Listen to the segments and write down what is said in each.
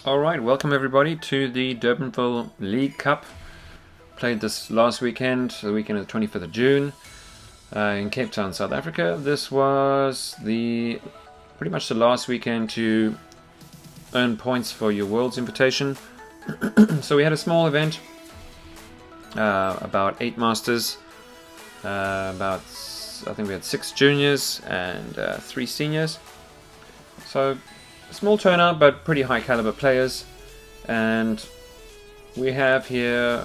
Alright, welcome everybody to the Durbanville League Cup. Played this last weekend, the weekend of the 25th of June, in Cape Town, South Africa. This was pretty much the last weekend to earn points for your World's Invitation. So we had a small event, about 8 Masters, I think we had 6 Juniors and 3 Seniors. So small turnout, but pretty high caliber players, and we have here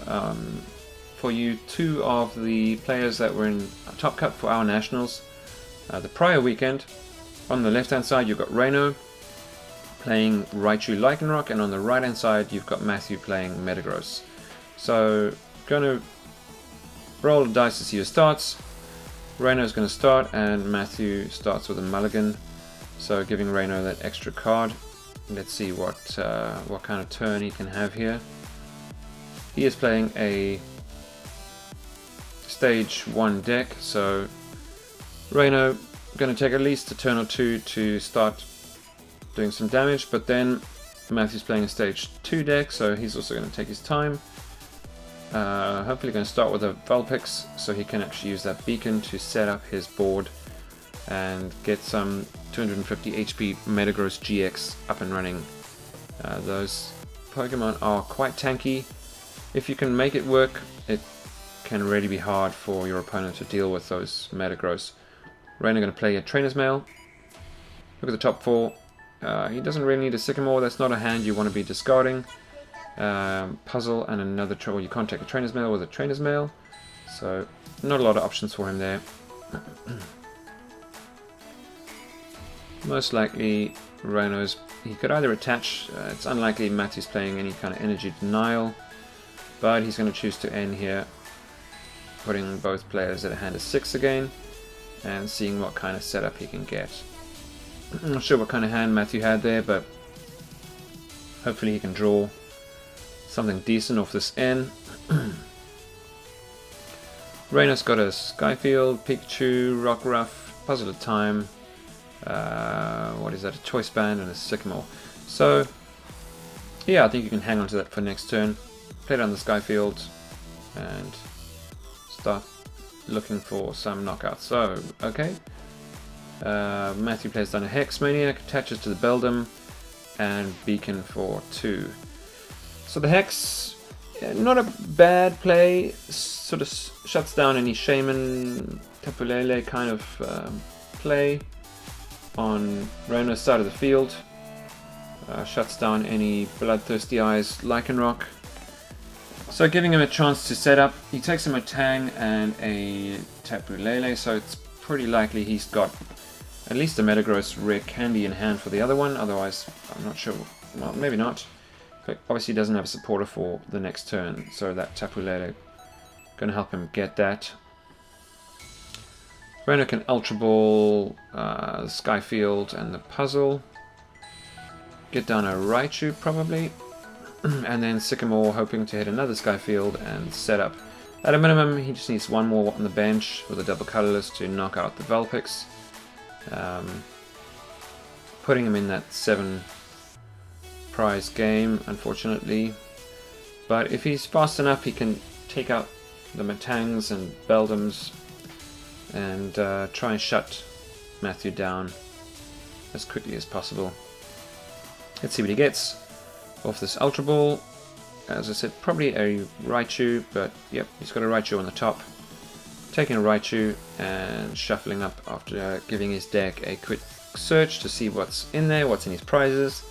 for you 2 of the players that were in Top Cup for our nationals the prior weekend. On the left hand side you've got Raichu playing Raichu Lycanroc, and on the right hand side you've got Matthew playing Metagross. So going to roll the dice to see who starts. Raichu's going to start and Matthew starts with a mulligan, so giving Raichu that extra card. Let's see what kind of turn he can have here. He is playing a stage 1 deck, so Raichu going to take at least a turn or 2 to start doing some damage, but then Matthew's playing a stage 2 deck, so he's also going to take his time. Hopefully going to start with a Vulpix so he can actually use that beacon to set up his board and get some 250 HP Metagross GX up and running. Those Pokemon are quite tanky. If you can make it work, it can really be hard for your opponent to deal with those Metagross. Raichu going to play a Trainer's Mail. Look at the top 4. He doesn't really need a Sycamore. That's not a hand you want to be discarding. Puzzle and another you can't take a Trainer's Mail with a Trainer's Mail, so not a lot of options for him there. Most likely he could either attach, it's unlikely Matthew's playing any kind of energy denial, but he's going to choose to end here, putting both players at a hand of 6 again and seeing what kind of setup he can get. I'm not sure what kind of hand Matthew had there, but hopefully he can draw something decent off this N. Raichu's got a Skyfield, Pikachu, Rockruff, Puzzle of Time, what is that, a Choice Band and a Sycamore. So yeah, I think you can hang on to that for next turn. Play it on the Skyfield and start looking for some knockouts. So okay, Matthew plays down a Hex Maniac, attaches to the Beldum and Beacon for 2. So the Hex, not a bad play, sort of shuts down any Shaman, Tapu Lele kind of play on Raichu's side of the field. Shuts down any Bloodthirsty Eyes Lycanroc. So giving him a chance to set up. He takes him a Tang and a Tapu Lele, so it's pretty likely he's got at least a Metagross Rare Candy in hand for the other one, otherwise I'm not sure, well maybe not. But obviously he doesn't have a supporter for the next turn, so that Tapu Lele going to help him get that. Raichu can Ultra Ball, Skyfield and the Puzzle. Get down a Raichu probably. And then Sycamore hoping to hit another Skyfield and set up. At a minimum he just needs 1 more on the bench with a double colorless to knock out the Vulpix. Putting him in that 7 prize game, unfortunately. But if he's fast enough he can take out the Metangs and Beldums and try and shut Matthew down as quickly as possible. Let's see what he gets off this Ultra Ball. As I said, probably a Raichu, but yep, he's got a Raichu on the top. Taking a Raichu and shuffling up after giving his deck a quick search to see what's in there, what's in his prizes.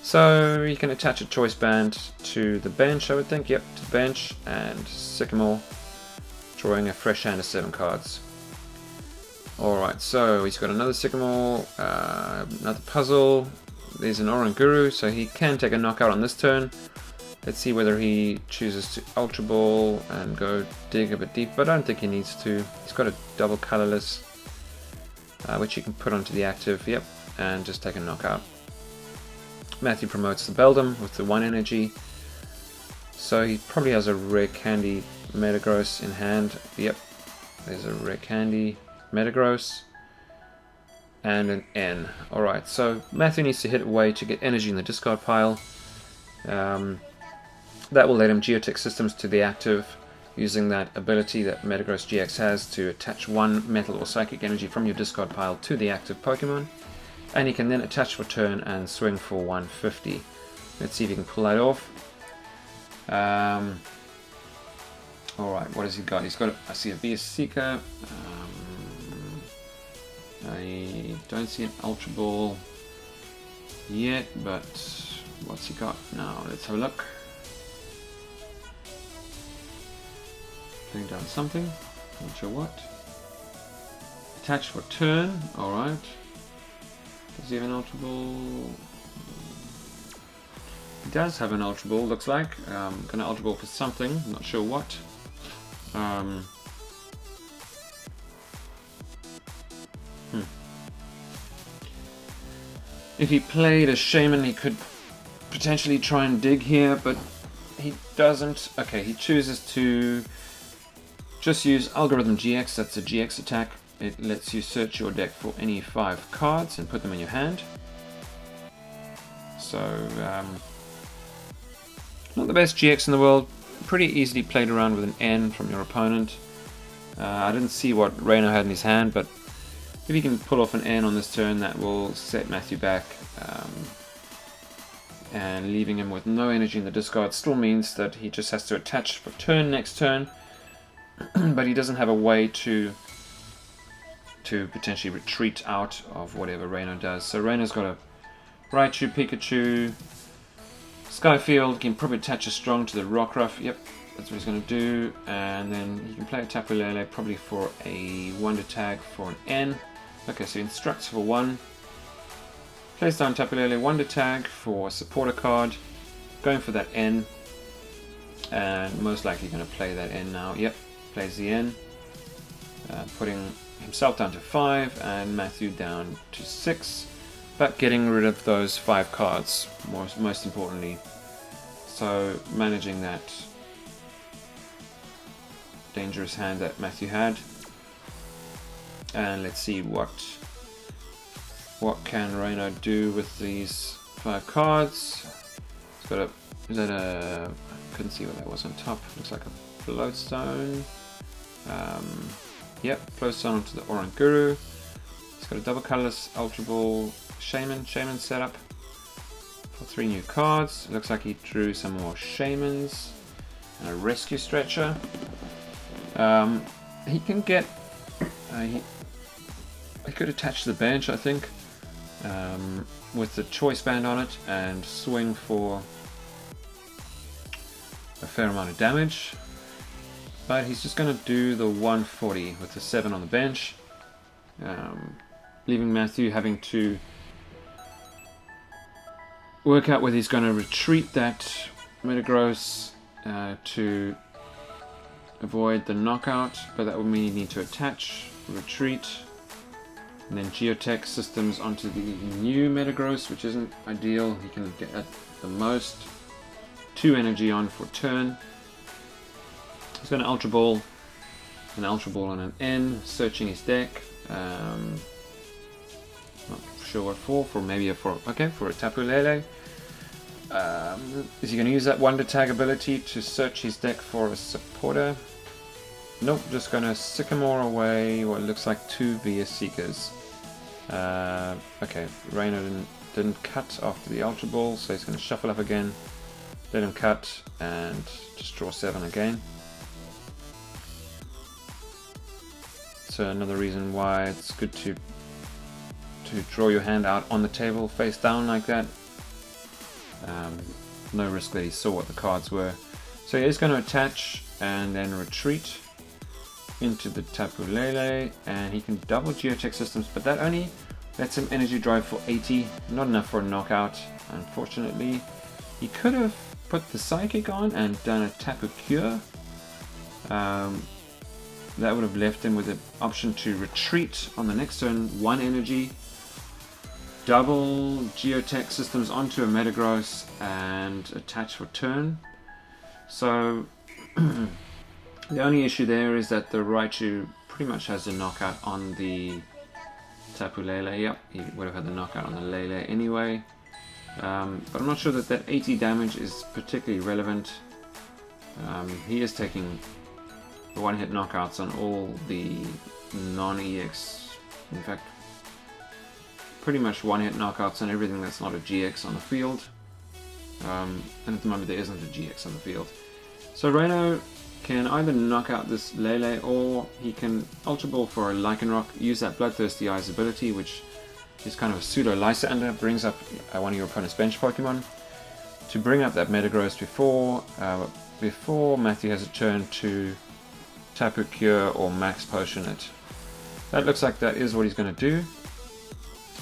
So you can attach a Choice Band to the bench, I would think, yep, to the bench, and Sycamore, drawing a fresh hand of 7 cards. Alright, so he's got another Sycamore, another Puzzle, there's an Oranguru, so he can take a knockout on this turn. Let's see whether he chooses to Ultra Ball and go dig a bit deep, but I don't think he needs to. He's got a double colorless, which he can put onto the active, yep, and just take a knockout. Matthew promotes the Beldum with the 1 energy, so he probably has a Rare Candy Metagross in hand. Yep, there's a Rare Candy Metagross and an N. Alright, so Matthew needs to hit away to get energy in the discard pile. That will let him Geotech Systems to the active, using that ability that Metagross GX has to attach one metal or psychic energy from your discard pile to the active Pokemon. And he can then attach for turn and swing for 150. Let's see if he can pull that off. Alright, what has he got? He's got, I see a VS Seeker. I don't see an Ultra Ball yet, but what's he got now? Let's have a look. Putting down something, not sure what. Attach for turn, alright. Does he have an Ultra Ball? He does have an Ultra Ball, looks like. Gonna Ultra Ball for something, not sure what. If he played a Shaman, he could potentially try and dig here, but he doesn't. Okay, he chooses to just use Algorithm GX, that's a GX attack. It lets you search your deck for any 5 cards and put them in your hand. So, not the best GX in the world. Pretty easily played around with an N from your opponent. I didn't see what Raichu had in his hand, but if he can pull off an N on this turn, that will set Matthew back. And leaving him with no energy in the discard still means that he just has to attach for turn next turn. But he doesn't have a way to potentially retreat out of whatever Raichu does. So Raichu's got a Raichu, Pikachu, Skyfield, can probably attach a Strong to the Rockruff. Yep, that's what he's going to do. And then he can play a Tapu Lele probably for a Wonder Tag for an N. Okay, so he instructs for 1. Plays down Tapu Lele, Wonder Tag for a supporter card. Going for that N. And most likely going to play that N now. Yep, plays the N. Putting himself down to 5 and Matthew down to 6. But getting rid of those 5 cards, most importantly. So managing that dangerous hand that Matthew had. And let's see what can Raichu do with these 5 cards. It's got a, is that a, I couldn't see what that was on top. Looks like a Floatstone. Yep, Floatstone onto the Oranguru. It's got a double colorless Ultra Ball Shaman setup for 3 new cards. It looks like he drew some more Shamans and a Rescue Stretcher. He can get he could attach to the bench, I think, with the Choice Band on it and swing for a fair amount of damage. But he's just going to do the 140 with the 7 on the bench, leaving Matthew having to work out whether he's going to retreat that Metagross to avoid the knockout, but that would mean you need to attach, retreat, and then Geotech Systems onto the new Metagross, which isn't ideal. He can get at the most 2 energy on for turn. He's got an Ultra Ball on an N, searching his deck. Not sure what for maybe for a Tapu Lele. Is he going to use that Wonder Tag ability to search his deck for a supporter? Nope, just going to Sycamore away what looks like 2 VS Seekers. Okay, Raichu didn't cut after the Ultra Ball, so he's going to shuffle up again, let him cut, and just draw 7 again. So another reason why it's good to draw your hand out on the table face down like that. No risk that he saw what the cards were. So he is going to attach and then retreat into the Tapu Lele, and he can double Geotech Systems, but that only lets him energy drive for 80, not enough for a knockout, unfortunately. He could have put the Psychic on and done a Tapu Cure. That would have left him with the option to retreat on the next turn, 1 energy, double Geotech Systems onto a Metagross and attach for turn. So the only issue there is that the Raichu pretty much has a knockout on the Tapu Lele. Yep, he would have had the knockout on the Lele anyway. But I'm not sure that 80 damage is particularly relevant. He is taking the one-hit knockouts on all the non-EX, in fact, pretty much one-hit knockouts on everything that's not a GX on the field. And at the moment there isn't a GX on the field. So Reno can either knock out this Lele, or he can Ultra Ball for a Lycanroc, use that Bloodthirsty Eyes ability, which is kind of a pseudo Lysander, brings up one of your opponent's bench Pokemon, to bring up that Metagross before Matthew has a turn to Tapu Cure or Max Potion it. That looks like that is what he's going to do.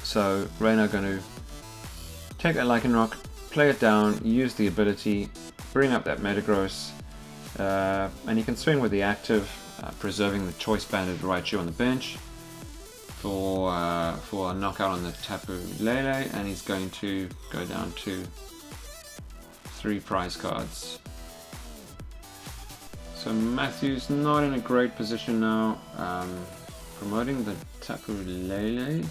So Reno going to take that Lycanroc, play it down, use the ability, bring up that Metagross, and he can swing with the active, preserving the Choice Banded Raichu on the bench for a knockout on the Tapu Lele, and he's going to go down to 3 prize cards. So Matthew's not in a great position now, promoting the Tapu Lele.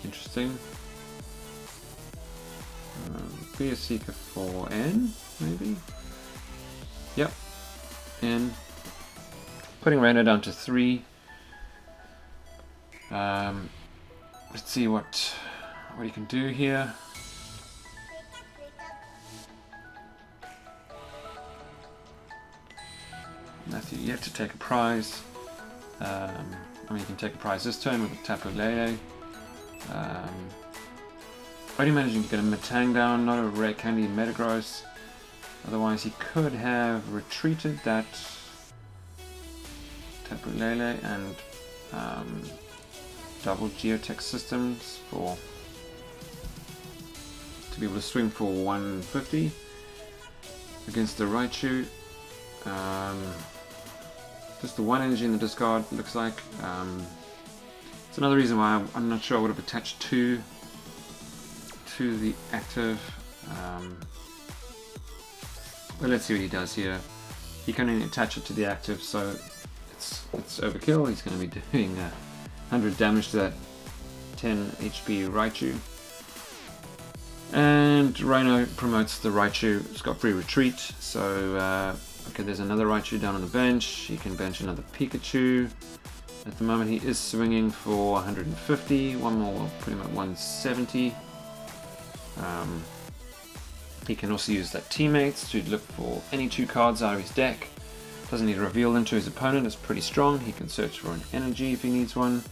Interesting. Be a Seeker for N, maybe? Yep, N. Putting Reno down to 3. Let's see what he can do here. Matthew yet to take a prize. I mean, he can take a prize this turn with the Tapu Lele. Only managing to get a Metang down, not a Rare Candy Metagross. Otherwise he could have retreated that Tapu Lele and double Geotech systems to be able to swing for 150 against the Raichu. Just the 1 energy in the discard, looks like. It's another reason why I'm not sure I would have attached 2 to the active. But let's see what he does here. He can only attach it to the active, so it's overkill. He's going to be doing 100 damage to that 10 HP Raichu. And Rhino promotes the Raichu. It's got free retreat, so okay, there's another Raichu down on the bench. He can bench another Pikachu. At the moment he is swinging for 150, one more will put him at 170. He can also use that Teammates to look for any 2 cards out of his deck. Doesn't need to reveal them to his opponent, it's pretty strong. He can search for an energy if he needs one.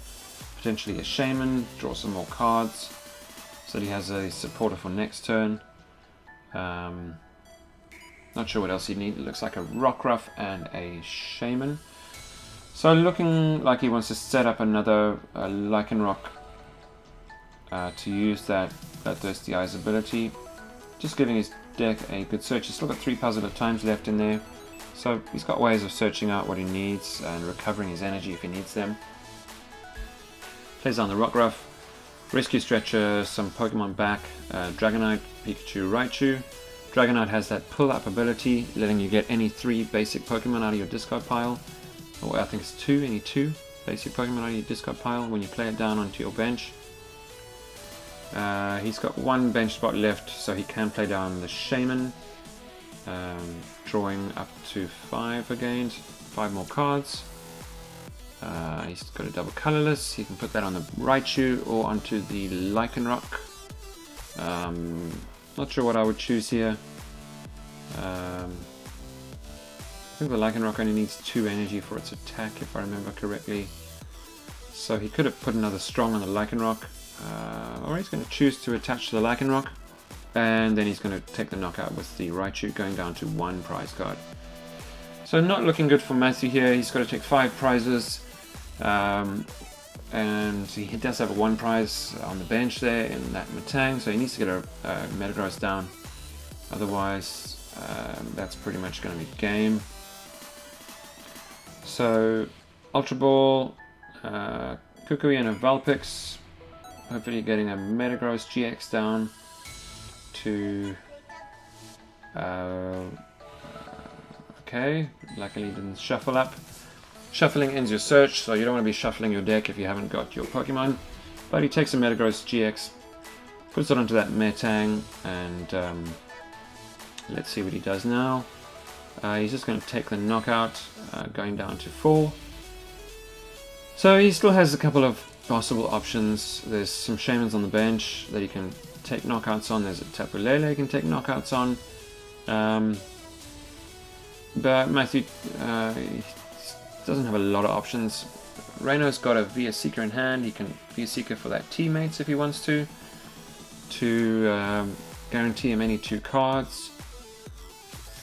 Potentially a Shaman, draw some more cards. So he has a supporter for next turn. Not sure what else he'd need. It looks like a Rockruff and a Shaman. So looking like he wants to set up another Lycanroc to use that Thirsty Eyes ability. Just giving his deck a good search. He's still got 3 positive times left in there. So he's got ways of searching out what he needs and recovering his energy if he needs them. Plays on the Rockruff. Rescue Stretcher, some Pokemon back. Dragonite, Pikachu, Raichu. Dragonite has that pull up ability, letting you get any 3 basic Pokemon out of your discard pile. Or I think it's 2, any 2 basic Pokemon out of your discard pile when you play it down onto your bench. He's got 1 bench spot left, so he can play down the Shaman. Drawing up to 5 again, 5 more cards. He's got a double colorless. He can put that on the Raichu or onto the Lycanroc. Not sure what I would choose here. I think the Lycanroc only needs 2 energy for its attack, if I remember correctly. So he could have put another strong on the Lycanroc, or he's going to choose to attach to the Lycanroc, and then he's going to take the knockout with the Raichu, going down to 1 prize card. So not looking good for Matthew here. He's got to take 5 prizes, and he does have a 1 prize on the bench there in that Metang, so he needs to get a Metagross down. Otherwise, that's pretty much going to be game. So Ultra Ball, Kukui and a Vulpix, hopefully getting a Metagross GX down to okay, luckily didn't shuffle up. Shuffling ends your search, so you don't want to be shuffling your deck if you haven't got your Pokemon. But he takes a Metagross GX Puts it onto that Metang, and let's see what he does now. He's just going to take the knockout, going down to 4. So he still has a couple of possible options. There's some Shamans on the bench that he can take knockouts on. There's a Tapu Lele he can take knockouts on. But Matthew he doesn't have a lot of options. Reno's got a Via Seeker in hand. He can Via Seeker for that teammates if he wants to guarantee him any 2 cards.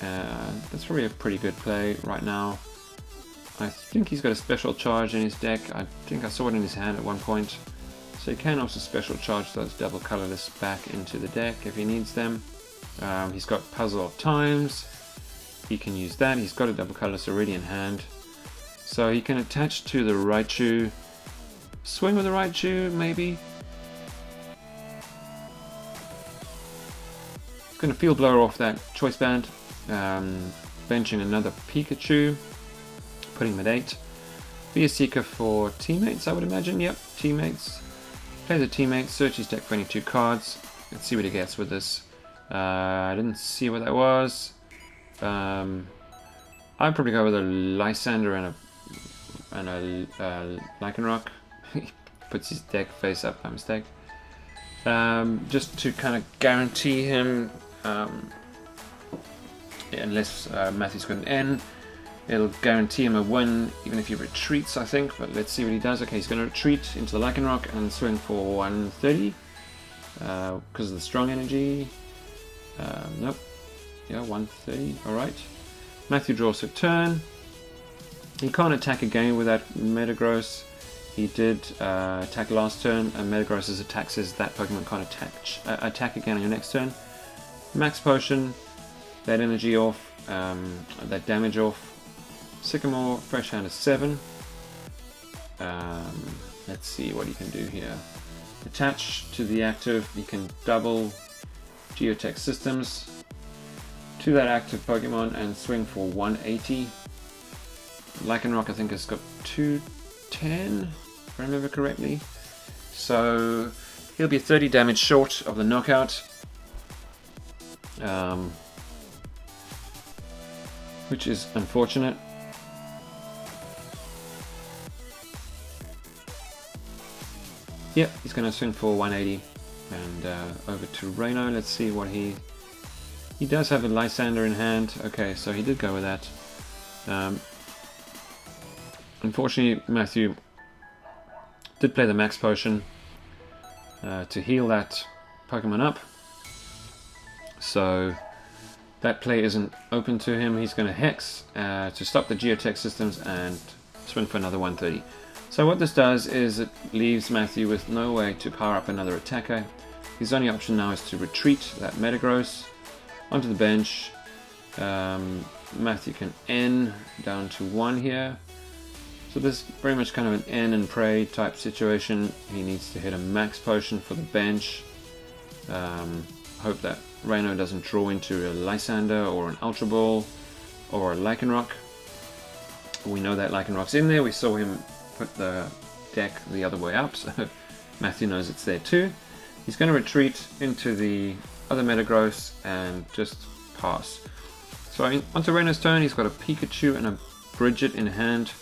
That's probably a pretty good play right now. I think he's got a special charge in his deck. I think I saw it in his hand at one point. So he can also special charge those double colorless back into the deck if he needs them. He's got Puzzle of Times. He can use that. He's got a double colorless already in hand. So he can attach to the Raichu. Swing with the Raichu, maybe. He's going to Field Blower off that Choice Band. Benching another Pikachu. Putting him at 8. Via Seeker for teammates, I would imagine. Yep, teammates. Play the teammates, search his deck for any 2 cards. Let's see what he gets with this. I didn't see what that was. I'd probably go with a Lysander and a Lycanroc. He puts his deck face up by mistake. Just to kind of guarantee him, unless Matthew's got an N, it'll guarantee him a win even if he retreats, I think. But let's see what he does. Okay, he's going to retreat into the Lycanroc and swing for 130 because of the strong energy. Nope. Yeah, 130. Alright. Matthew draws a turn. He can't attack again with that Metagross. He did attack last turn, and Metagross's attack says that Pokemon can't attack again on your next turn. Max Potion, that energy off, that damage off. Sycamore, Fresh Hand is 7. Let's see what he can do here. Attach to the active, you can double Geotech Systems to that active Pokemon and swing for 180. Lycanroc I think has got 210, if I remember correctly. So he'll be 30 damage short of the knockout. Which is unfortunate. Yep, he's going to swing for 180. And over to Reno. Let's see what he does have a Lysander in hand. Okay, so he did go with that. Unfortunately, Matthew did play the Max Potion to heal that Pokemon up. So that play isn't open to him. He's going to Hex to stop the Geotech Systems and swing for another 130. So what this does is it leaves Matthew with no way to power up another attacker. His only option now is to retreat that Metagross onto the bench. Matthew can N down to 1 here. So this is very much kind of an N and pray type situation. He needs to hit a Max Potion for the bench. Hope that Reno doesn't draw into a Lysander or an Ultra Ball or a Lycanroc. We know that Lycanroc's in there. We saw him put the deck the other way up, so Matthew knows it's there too. He's going to retreat into the other Metagross and just pass. So onto Reno's turn, he's got a Pikachu and a Bridget in hand.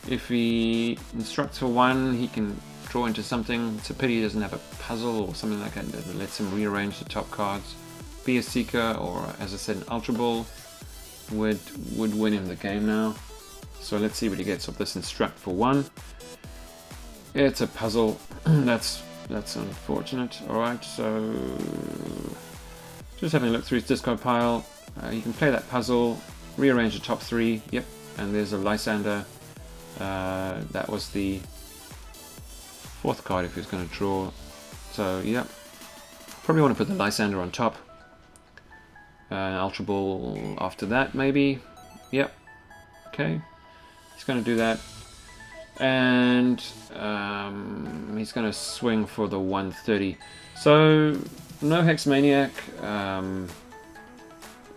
If he instructs for 1, he can draw into something. It's a pity he doesn't have a puzzle or something like that that lets him rearrange the top cards. Be a Seeker or, as I said, an Ultra Ball would win him the game now. So let's see what he gets off this instruct for 1. It's a puzzle. That's unfortunate. Alright, so just having a look through his discard pile. You can play that puzzle, rearrange the top 3. Yep, and there's a Lysander. That was the 4th card if he was going to draw. So yep, probably want to put the Lysander on top. Ultra Ball after that maybe. Yep, okay. He's going to do that, and he's going to swing for the 130. So no Hex Maniac.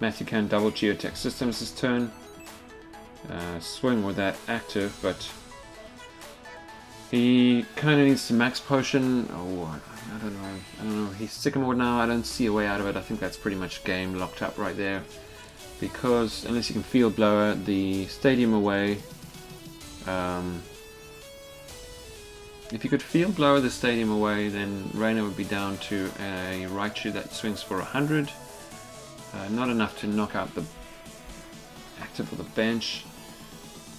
Matthew can double Geotech Systems this turn. Swing with that active, but he kind of needs to Max Potion. Oh, I don't know. He's Sycamore now. I don't see a way out of it. I think that's pretty much game locked up right there. Because unless you can Field Blower the Stadium away, if you could Field Blower the Stadium away, then Rainer would be down to a Raichu that swings for 100. Not enough to knock out the active or the bench.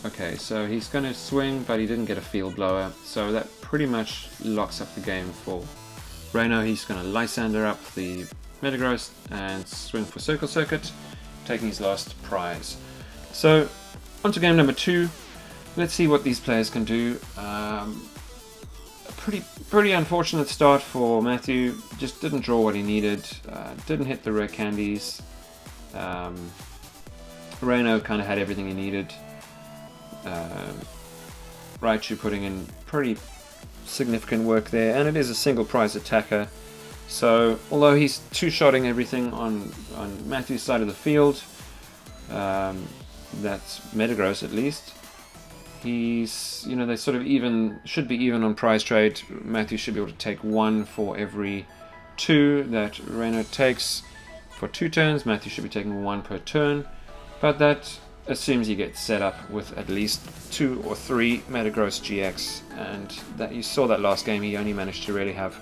Okay, so he's going to swing, but he didn't get a Field Blower, so that pretty much locks up the game for Rainer. He's going to Lysander up the Metagross and swing for Circle Circuit, taking his last prize. So, on to game number 2. Let's see what these players can do. A pretty unfortunate start for Matthew. Just didn't draw what he needed. Didn't hit the rare candies. Reno kind of had everything he needed. Raichu putting in pretty significant work there, and it is a single prize attacker. So although he's two-shotting everything on Matthew's side of the field, that's Metagross at least. He's, they sort of should be even on prize trade. Matthew should be able to take 1 for every 2 that Reno takes for 2 turns. Matthew should be taking 1 per turn, but that assumes he gets set up with at least 2 or 3 Metagross GX, and that you saw that last game he only managed to really have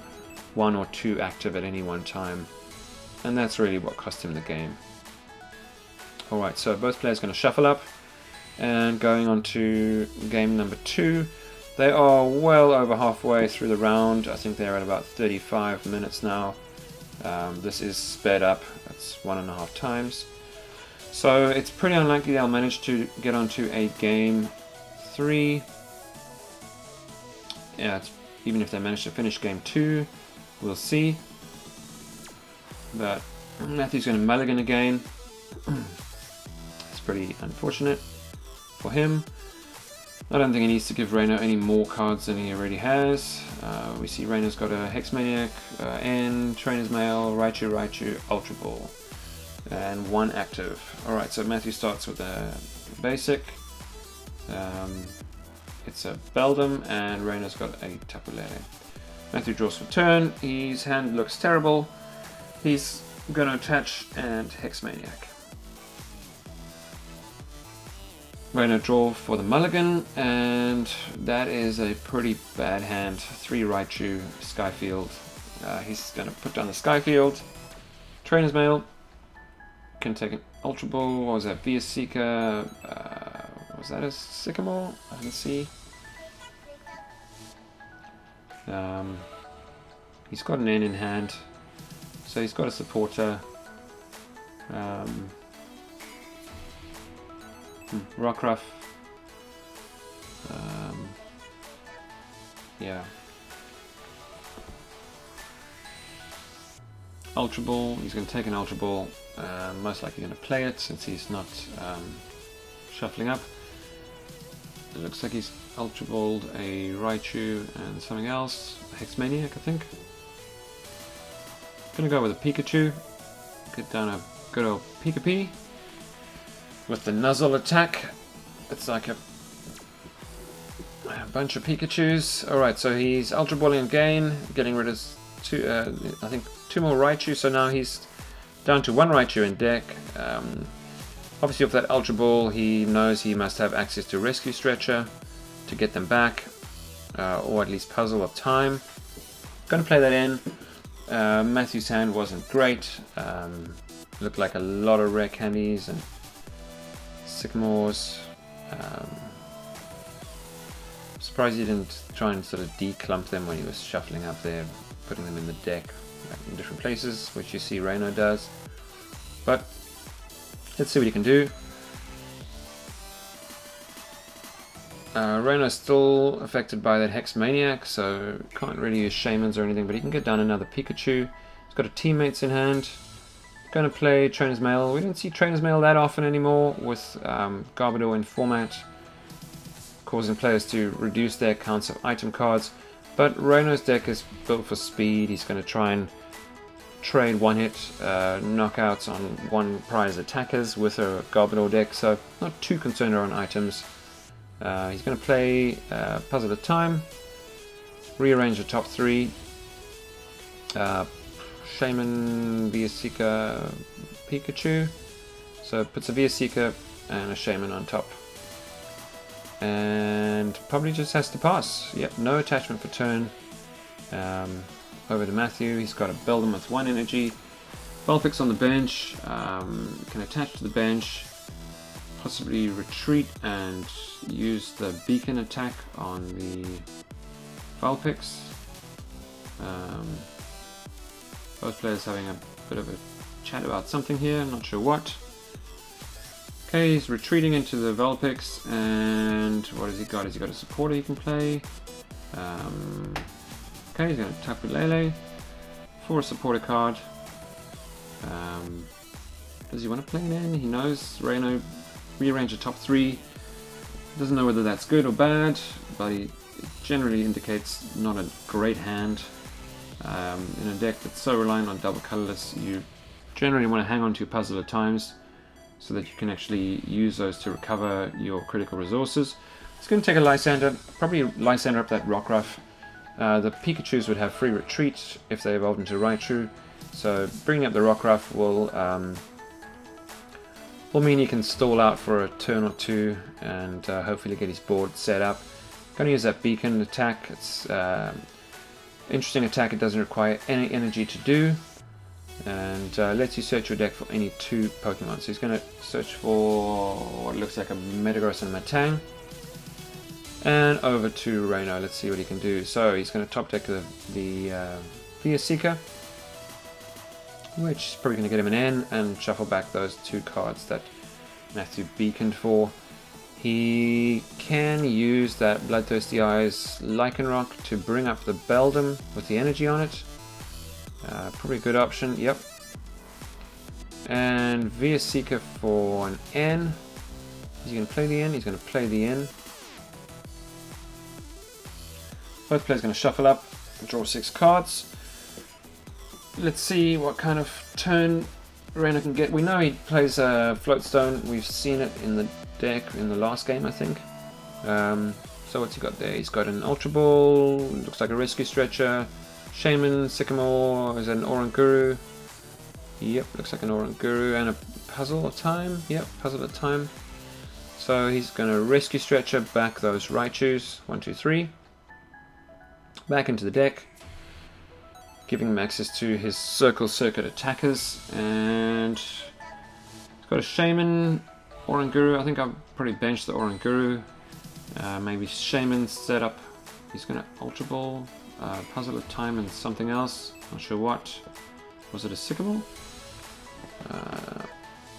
1 or 2 active at any one time, and that's really what cost him the game. Alright, so both players going to shuffle up, and going on to game number 2. They are well over halfway through the round. I think they're at about 35 minutes now. This is sped up, that's 1.5 times. So it's pretty unlikely they'll manage to get onto a game 3. Yeah, even if they manage to finish game 2, we'll see. But Matthew's going to mulligan again. It's pretty unfortunate for him. I don't think he needs to give Reno any more cards than he already has. We see Reno's got a Hex Maniac, N, Trainer's Mail, Raichu, Ultra Ball, and 1 active. Alright, so Matthew starts with a basic. It's a Beldum, and Reno's got a Tapu Lele. Matthew draws for turn. His hand looks terrible. He's going to attach and Hex Maniac. Reno draw for the mulligan, and that is a pretty bad hand. 3 Raichu, Skyfield. He's going to put down the Skyfield. Trainer's Mail. Can take an Ultra Ball. What was that? Via Seeker. Was that a Sycamore? I didn't see. He's got an N in hand, so he's got a supporter. Rockruff. Yeah. Ultra Ball. He's going to take an Ultra Ball. Most likely going to play it since he's not shuffling up. It looks like he's Ultra Balled a Raichu and something else. A Hex Maniac, I think. Gonna go with a Pikachu. Get down a good old Pika-Pee. With the Nuzzle attack. It's like a bunch of Pikachus. Alright, so he's Ultra Balling again, getting rid of 2 more Raichu, so now he's down to 1 Raichu in deck. Obviously with that Ultra Ball he knows he must have access to Rescue Stretcher to get them back, or at least Puzzle of Time. Gonna play that in. Matthew's hand wasn't great. Looked like a lot of rare candies and Sycamores. Surprised he didn't try and sort of declump them when he was shuffling up there, putting them in the deck in different places, which you see Reno does. But let's see what he can do. Reno's still affected by that Hex Maniac, so can't really use Shamans or anything, but he can get down another Pikachu. He's got a Teammates in hand. Going to play Trainer's Mail. We don't see Trainer's Mail that often anymore with Garbodor in format, causing players to reduce their counts of item cards. But Reno's deck is built for speed. He's going to try and trade one-hit knockouts on 1 prize attackers with a Garbodor deck, so not too concerned around items. He's going to play Puzzle of Time, rearrange the top 3, Shaman, Viasika, Pikachu. So it puts a Viasika and a Shaman on top. And probably just has to pass. Yep, no attachment for turn. Over to Matthew, he's got a Beldum with 1 energy. Vulpix on the bench, can attach to the bench, possibly retreat and use the beacon attack on the Vulpix. Both players having a bit of a chat about something here, not sure what. Okay, he's retreating into the Vulpix, and what has he got? Has he got a supporter he can play? Okay, he's going to Tapu Lele for a supporter card. Does he want to play it in? He knows Reno rearrange the top 3. Doesn't know whether that's good or bad, but it generally indicates not a great hand. In a deck that's so reliant on double colorless, you generally want to hang on to your puzzle at times so that you can actually use those to recover your critical resources. It's going to take a Lysander, probably Lysander up that Rockruff. The Pikachus would have free retreat if they evolved into Raichu, so bringing up the Rockruff will mean he can stall out for a turn or 2 and hopefully get his board set up. Going to use that beacon attack. It's interesting attack. It doesn't require any energy to do, and lets you search your deck for any 2 Pokemon. So he's going to search for what looks like a Metagross and a Metang. And over to Reno, let's see what he can do. So he's going to top deck the Viasika, which is probably going to get him an N, and shuffle back those 2 cards that Matthew beaconed for. He can use that Bloodthirsty Eyes Lycanroc to bring up the Beldum with the energy on it. Probably a good option, yep. And Viasika for an N. Is he going to play the N? He's going to play the N. Both players going to shuffle up, draw 6 cards. Let's see what kind of turn Reno can get. We know he plays a Floatstone. We've seen it in the deck in the last game, I think. So what's he got there? He's got an Ultra Ball, looks like a Rescue Stretcher, Shaman, Sycamore, is that an Oranguru? Yep, looks like an Oranguru, and a Puzzle of Time. Yep, Puzzle of Time. So he's going to Rescue Stretcher back those Raichus, 1, 2, 3. Back into the deck, giving him access to his Circle Circuit attackers, and he's got a Shaman, Oranguru. I think I've probably benched the Oranguru. Maybe Shaman set up. He's going to Ultra Ball, Puzzle of Time, and something else. Not sure what. Was it a Sycamore?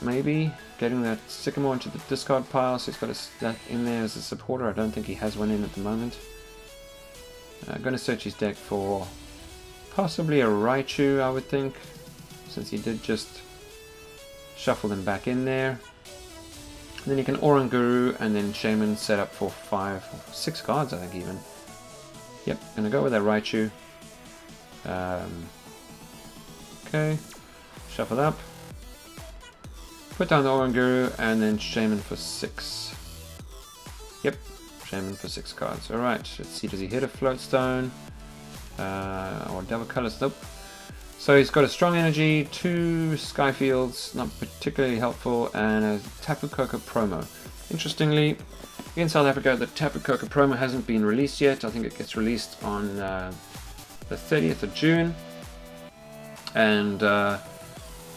Maybe getting that Sycamore into the discard pile. So he's got that in there as a supporter. I don't think he has one in at the moment. Going to search his deck for possibly a Raichu, I would think, since he did just shuffle them back in there. And then you can Oranguru and then Shaman set up for 6 cards, I think even. Yep, gonna go with that Raichu. Okay, shuffle up. Put down the Oranguru and then Shaman for 6. Yep, Shaman for 6 cards. Alright, let's see, does he hit a Floatstone? Or Double Colors? Nope. So he's got a Strong Energy, 2 Skyfields, not particularly helpful, and a Tapu Koko promo. Interestingly, in South Africa, the Tapu Koko promo hasn't been released yet. I think it gets released on the 30th of June. And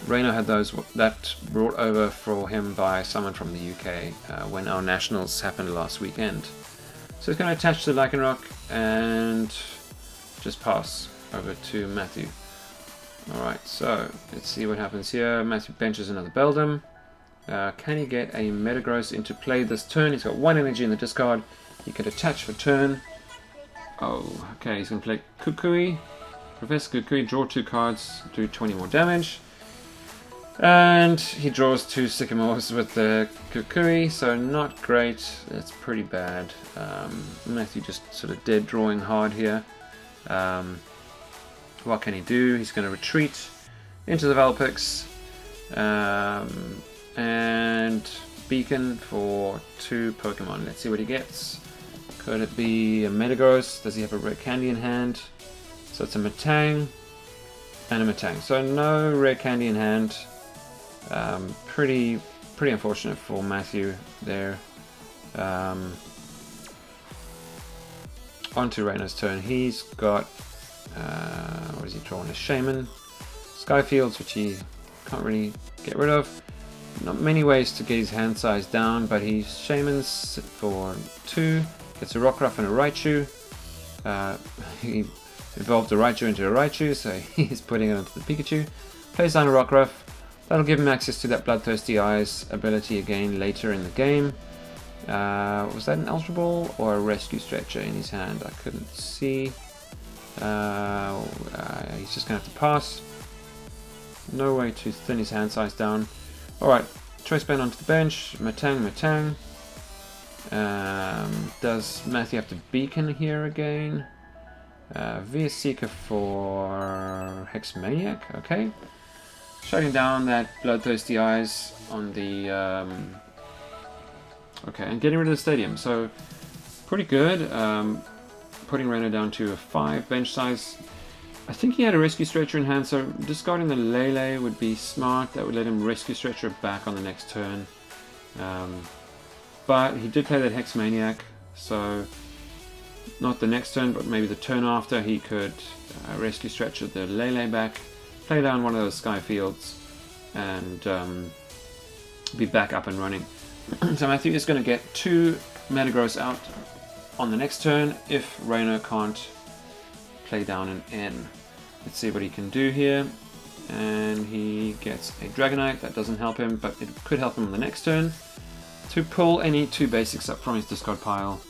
Reno had that brought over for him by someone from the UK when our nationals happened last weekend. So he's going to attach to Lycanroc and just pass over to Matthew. Alright, so let's see what happens here. Matthew benches another Beldum. Can he get a Metagross into play this turn? He's got 1 energy in the discard. He could attach for turn. Oh, okay, he's going to play Kukui. Professor Kukui, draw 2 cards, do 20 more damage. And he draws 2 Sycamores with the Kukui, so not great. That's pretty bad. Matthew just sort of dead drawing hard here. What can he do? He's going to retreat into the Vulpix and beacon for 2 Pokemon. Let's see what he gets. Could it be a Metagross? Does he have a Red Candy in hand? So it's a Metang. and a Metang. So no rare candy in hand. Pretty unfortunate for Matthew there. On to Raino's turn. He's got what is he drawing? A Shaman, Skyfields, which he can't really get rid of. Not many ways to get his hand size down, but he Shamans for 2, gets a Rockruff and a Raichu. He evolved a Raichu into a Raichu, so he's putting it onto the Pikachu. Plays down a Rockruff. That'll give him access to that Bloodthirsty Eyes ability again later in the game. Was that an Ultra Ball or a Rescue Stretcher in his hand? I couldn't see. He's just going to have to pass. No way to thin his hand size down. Alright, Choice Band onto the bench. Metang. Does Matthew have to Beacon here again? VS Seeker for Hexmaniac, okay. Shutting down that Bloodthirsty Eyes on the... okay, and getting rid of the Stadium. So, pretty good. Putting Raino down to a 5 bench size. I think he had a Rescue Stretcher in hand, so discarding the Lele would be smart. That would let him Rescue Stretcher back on the next turn. But he did play that Hexmaniac, so not the next turn, but maybe the turn after he could Rescue Stretcher the Lele back, play down one of those Skyfields, and be back up and running. So Matthew is going to get 2 Metagross out on the next turn if Raino can't play down an N. Let's see what he can do here. And he gets a Dragonite. That doesn't help him, but it could help him on the next turn to pull any 2 basics up from his discard pile.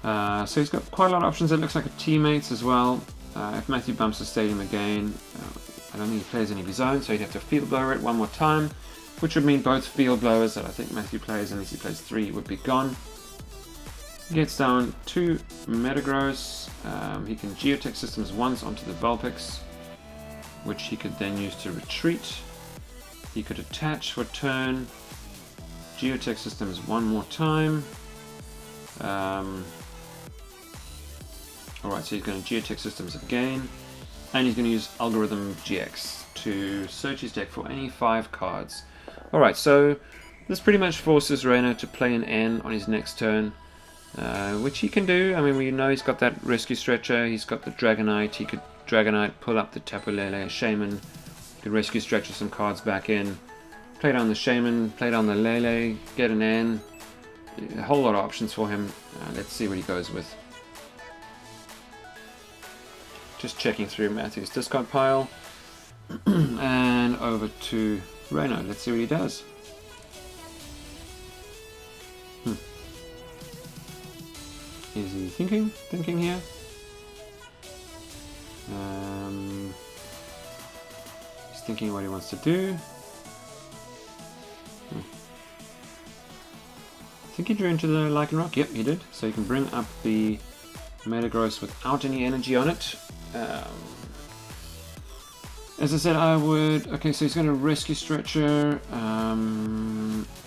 So he's got quite a lot of options. It looks like a Teammates as well. If Matthew bumps the Stadium again, I don't think he plays any of his own, so he'd have to Field Blower it one more time, which would mean both Field Blowers that I think Matthew plays, unless he plays 3, would be gone. He gets down 2 Metagross. He can Geotech Systems once onto the Vulpix, which he could then use to retreat. He could attach for turn, Geotech Systems one more time. Alright, so he's going to Geotech Systems again, and he's going to use Algorithm GX to search his deck for any 5 cards. Alright, so this pretty much forces Raino to play an N on his next turn, which he can do. I mean, we know he's got that Rescue Stretcher, he's got the Dragonite, he could Dragonite, pull up the Tapu Lele, Shaman, he could Rescue Stretcher some cards back in, play down the Shaman, play down the Lele, get an N. A whole lot of options for him. Let's see what he goes with. Just checking through Matthew's discard pile. And over to Raino. Let's see what he does. Is he thinking? Thinking here? He's thinking what he wants to do. I think he drew into the Lycanroc. Yep, he did. So you can bring up the Metagross without any energy on it. As I said, I would... Okay, so he's going to Rescue Stretcher.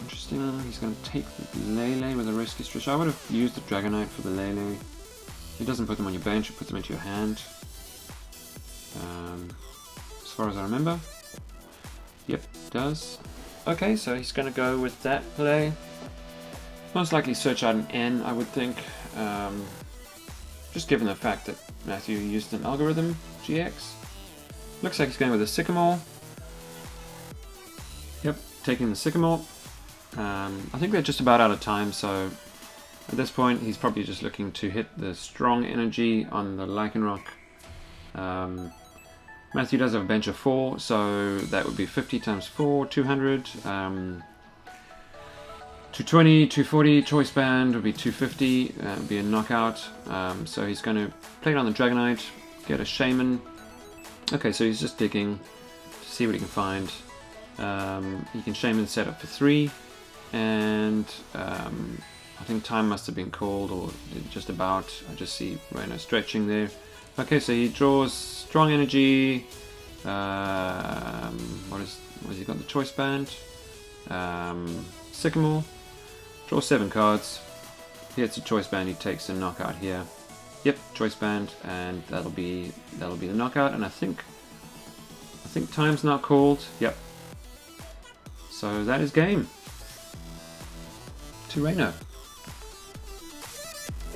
Interesting. He's going to take the Lele with a Rescue Stretcher. I would have used the Dragonite for the Lele. It doesn't put them on your bench, it puts them into your hand. As far as I remember. Yep, it does. Okay, so he's going to go with that play. Most likely search out an N, I would think. Just given the fact that Matthew used an Algorithm GX. Looks like he's going with a Sycamore. Yep, taking the Sycamore. I think they're just about out of time, so at this point he's probably just looking to hit the strong energy on the Lycanroc. Matthew does have a bench of 4, so that would be 50 times 4, 200. 220, 240, Choice Band would be 250, would be a knockout. So he's going to play it on the Dragonite, get a Shaman. Okay, so he's just digging to see what he can find. He can Shaman set up for 3, and I think time must have been called, or just about. I just see Raino stretching there. Okay, so he draws Strong Energy. What has he got? The Choice Band. Sycamore. Draw 7 cards. He hits a Choice Band, he takes a knockout here. Yep, Choice Band, and that'll be the knockout. And I think Time's not called. Yep. So that is game. To Reno.